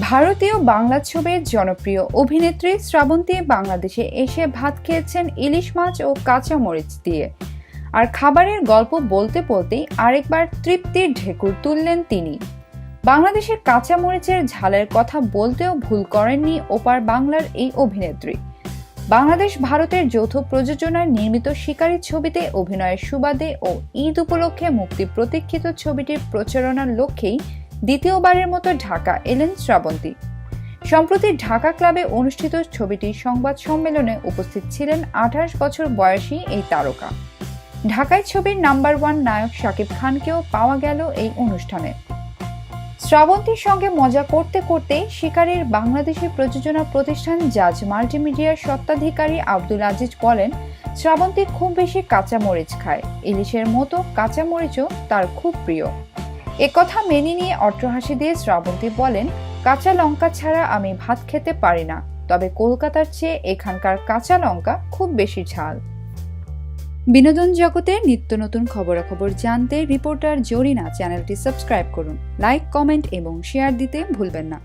ভারতীয় বাংলা ছবির জনপ্রিয় অভিনেত্রী শ্রাবন্তী বাংলাদেশে এসে ভাত খেয়েছেন ইলিশ মাছ ও কাঁচা মরিচ দিয়ে। আর খাবারের গল্প বলতে বলতেই আরেকবার তৃপ্তির ঢেকুর তুললেন তিনি। বাংলাদেশের কাঁচা মরিচের ঝালের কথা বলতেও ভুল করেননি ওপার বাংলার এই অভিনেত্রী। বাংলাদেশ ভারতের যৌথ প্রযোজনায় নির্মিত শিকারী ছবিতে অভিনয়ের সুবাদে ও ঈদ উপলক্ষে মুক্তি প্রতীক্ষিত ছবিটির প্রচারণার লক্ষ্যেই দ্বিতীয়বারের মতো ঢাকা এলেন শ্রাবন্তী। সম্প্রতি ঢাকা ক্লাবে অনুষ্ঠিত ছবিটির সংবাদ সম্মেলনে উপস্থিত ছিলেন 28 বছর বয়সী এই তারকা। ঢাকায় ছবির নাম্বার 1 নায়ক শাকিব খানকেও পাওয়া গেল এই অনুষ্ঠানে। শ্রাবন্তীর সঙ্গে মজা করতে করতে শিকারীর বাংলাদেশি প্রযোজনা প্রতিষ্ঠান জাজ মাল্টিমিডিয়ার স্বত্বাধিকারী আব্দুল আজিজ বলেন, শ্রাবন্তী খুব বেশি কাঁচা মরিচ খায়, ইলিশের মতো কাঁচা মরিচও তার খুব প্রিয়। একথা মেনে নিয়ে অট্টহাসি দিয়ে শ্রাবন্তী বলেন, কাঁচা লঙ্কা ছাড়া আমি ভাত খেতে পারি না, তবে কলকাতার চেয়ে এখানকার কাঁচা লঙ্কা খুব বেশি ঝাল। বিনোদন জগতের নিত্য নতুন খবরাখবর জানতে রিপোর্টার জরিনা চ্যানেলটি সাবস্ক্রাইব করুন, লাইক, কমেন্ট এবং শেয়ার দিতে ভুলবেন না।